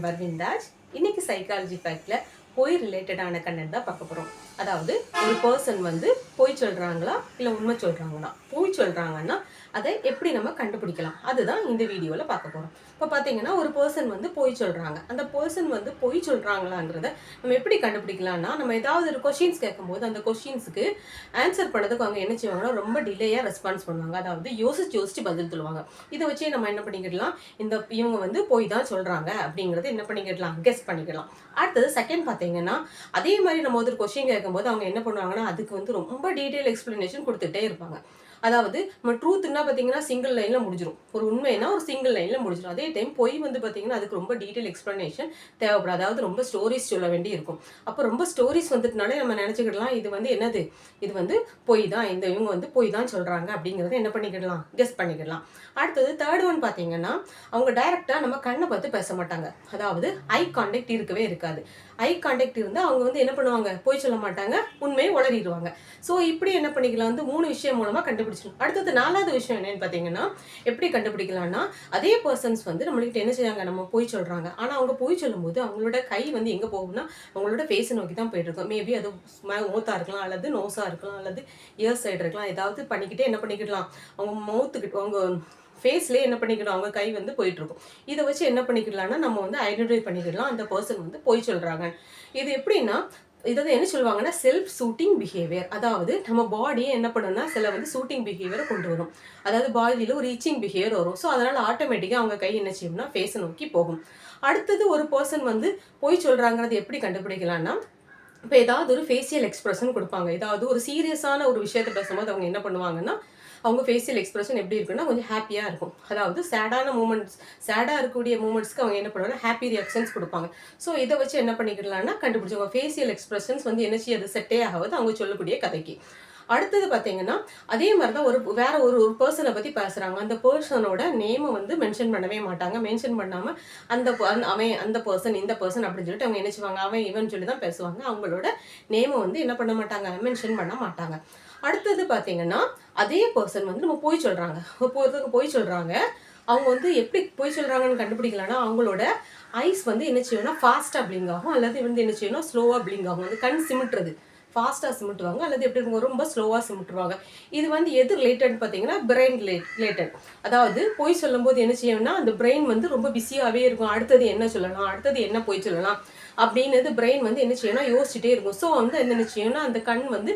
பர்விந்தாஜ். இன்னைக்கு சைக்காலஜி ஃபேக்ட்ல பொய் ரிலேட்டடான கண்டென்ட் தான் பார்க்க போறோம். அதாவது ஒரு பர்சன் வந்து பொய் சொல்றாங்களா இல்ல உண்மை சொல்றாங்களா? பொய் சொல்றாங்கன்னா அதை எப்படி நம்ம கண்டுபிடிக்கலாம், அதுதான் இந்த வீடியோல பார்க்க போறோம். இப்போ பார்த்தீங்கன்னா ஒரு பர்சன் வந்து பொய் சொல்றாங்க. அந்த பர்சன் வந்து பொய் சொல்றாங்களாங்கிறத நம்ம எப்படி கண்டுபிடிக்கலாம்னா, நம்ம ஏதாவது ஒரு கொஸ்டின்ஸ் கேட்கும்போது அந்த கொஸ்டின்ஸுக்கு ஆன்சர் பண்ணதுக்கு அவங்க என்ன செய்வாங்கன்னா ரொம்ப டிலேயா ரெஸ்பான்ஸ் பண்ணுவாங்க. அதாவது யோசிச்சு யோசிச்சு பதில் சொல்லுவாங்க. இதை வச்சே நம்ம என்ன பண்ணிக்கிடலாம், இவங்க வந்து பொய் தான் சொல்றாங்க அப்படிங்கறது என்ன பண்ணிக்கிடலாம், கெஸ் பண்ணிக்கலாம். அடுத்தது செகண்ட் பார்த்தீங்கன்னா, அதே மாதிரி நம்ம ஒரு கொஸ்டின் கேட்கும்போது அவங்க என்ன பண்ணுவாங்கன்னா அதுக்கு வந்து ரொம்ப டீடைல் எக்ஸ்பிளனேஷன் கொடுத்துட்டே இருப்பாங்க. அதாவது நம்ம ட்ரூத்னா பார்த்தீங்கன்னா சிங்கிள் லைன்ல முடிஞ்சிடும். ஒரு உண்மைனா ஒரு சிங்கிள் லைன்ல முடிஞ்சிடும். அதே டைம் பொய் வந்து பார்த்தீங்கன்னா அதுக்கு ரொம்ப டீடைல் எக்ஸ்பிளனேஷன் தேவைப்படும். அதாவது ரொம்ப ஸ்டோரிஸ் சொல்ல வேண்டி இருக்கும். அப்போ ரொம்ப ஸ்டோரிஸ் வந்துட்டுனாலே நம்ம நினைச்சுக்கிடலாம் இது வந்து என்னது, இது வந்து பொய் தான், இவங்க வந்து பொய் தான் சொல்றாங்க அப்படிங்கறத என்ன பண்ணிக்கிடலாம், கெஸ் பண்ணிக்கிடலாம். அடுத்தது தேர்ட் ஒன் பார்த்தீங்கன்னா, அவங்க டைரக்டா நம்ம கண்ணை பார்த்து பேச மாட்டாங்க. அதாவது ஐ கான்டாக்ட் இருக்கவே இருக்காது. ஐ கான்டாக்ட் இருந்தால் அவங்க வந்து என்ன பண்ணுவாங்க, பொய் சொல்ல மாட்டாங்க, உண்மையை உளறிடுவாங்க. ஸோ இப்படி என்ன பண்ணிக்கலாம் வந்து 3 விஷயம் மூலமா கண்டுபிடிச்சிடும். அடுத்தது 4வது விஷயம் என்னன்னு பார்த்தீங்கன்னா, எப்படி கண்டுபிடிக்கலாம்னா, அதே பர்சன்ஸ் வந்து நம்மள்கிட்ட என்ன செய்யாங்க, நம்ம பொய் சொல்றாங்க. ஆனால் அவங்க பொய் சொல்லும்போது அவங்களோட கை வந்து எங்கே போகும்னா அவங்களோட ஃபேஸை நோக்கி தான் போயிட்டு இருக்கும். மேபி அது மவுத்தா இருக்கலாம், அல்லது நோஸா இருக்கலாம், அல்லது இயர் சைடு இருக்கலாம். ஏதாவது பண்ணிக்கிட்டே என்ன பண்ணிக்கிடலாம், அவங்க மவுத்துக்கிட்டு அவங்க ஃபேஸ்லேயே என்ன பண்ணிக்கணும், அவங்க கை வந்து போயிட்டு இருக்கும். இதை வச்சு என்ன பண்ணிக்கலாம்னா நம்ம வந்து ஐடென்டிஃபை பண்ணிக்கலாம் அந்த பர்சன் வந்து பொய் சொல்றாங்க. இது எப்படின்னா, இதை என்ன சொல்லுவாங்கன்னா செல்ஃப் சூட்டிங் பிஹேவியர். அதாவது நம்ம பாடியே என்ன பண்ணுன்னா சில வந்து சூட்டிங் பிஹேவியரை கொண்டு வரும். அதாவது பாடியில் ஒரு இச்சிங் பிஹேவியர் வரும். ஸோ அதனால ஆட்டோமேட்டிக்காக அவங்க கை என்ன செய்யும்னா ஃபேஸை நோக்கி போகும். அடுத்தது ஒரு பர்சன் வந்து பொய் சொல்றாங்கிறது எப்படி கண்டுபிடிக்கலாம்னா, இப்போ ஏதாவது ஒரு ஃபேஷியல் எக்ஸ்பிரஷன் கொடுப்பாங்க. ஏதாவது ஒரு சீரியஸான ஒரு விஷயத்தை பேசும்போது அவங்க என்ன பண்ணுவாங்கன்னா, அவங்க ஃபேஷியல் எக்ஸ்பிரஷன் எப்படி இருக்குன்னா கொஞ்சம் ஹாப்பியாக இருக்கும். அதாவது சேடான மூமெண்ட்ஸ், சேடாக இருக்கக்கூடிய மூமெண்ட்ஸ்க்கு அவங்க என்ன பண்ணுவாங்கன்னா ஹாப்பி ரியாக்ஷன்ஸ் கொடுப்பாங்க. ஸோ இதை வச்சு என்ன பண்ணிக்கலாம்னா கண்டுபிடிச்சவங்க ஃபேஷியல் எக்ஸ்பிரஷன்ஸ் வந்து என்ன செய்யாது, செட்டே ஆகாது அவங்க சொல்லக்கூடிய கதைக்கு. அடுத்தது பார்த்தீங்கன்னா, அதே மாதிரி தான் வேற ஒரு பர்சனை பற்றி பேசுகிறாங்க. அந்த பர்சனோட நேமை வந்து மென்ஷன் பண்ணவே மாட்டாங்க. மென்ஷன் பண்ணாமல் அவன் அந்த பர்சன் இந்த பர்சன் அப்படின்னு சொல்லிட்டு அவங்க என்ன செய்வாங்க, அவன் இவன் சொல்லி தான் பேசுவாங்க. அவங்களோட நேமை வந்து என்ன பண்ண மாட்டாங்க, மென்ஷன் பண்ண மாட்டாங்க. அடுத்தது பார்த்தீங்கன்னா, அதே பர்சன் வந்து நம்ம பொய் சொல்கிறாங்க, ஒருத்தவங்க பொய் சொல்கிறாங்க. அவங்க வந்து எப்படி பொய் சொல்கிறாங்கன்னு கண்டுபிடிக்கலாம்னா, அவங்களோட ஐஸ் வந்து என்ன செய்யணும்னா ஃபாஸ்ட்டாக பிளிங்க் ஆகும், அல்லது வந்து என்ன செய்யணும் ஸ்லோவாக பிளிங்க் ஆகும். வந்து கண் சிமிட்டுறது ஃபாஸ்ட்டாக சிமிட்டுவாங்க, அல்லது எப்படி இருக்கும் ரொம்ப ஸ்லோவாக சிமிட்டுருவாங்க. இது வந்து எது ரிலேட்டட் பார்த்தீங்கன்னா பிரெயின் ரிலேட்டட். அதாவது பொய் சொல்லும்போது என்ன செய்யணும்னா அந்த பிரெயின் வந்து ரொம்ப பிஸியாகவே இருக்கும். அடுத்தது என்ன சொல்லலாம், அடுத்தது என்ன பொய் சொல்லலாம் அப்படின்னு பிரெயின் வந்து என்ன செய்யணும் யோசிச்சுட்டே இருக்கும். ஸோ வந்து என்ன செய்யணும்னா அந்த கண் வந்து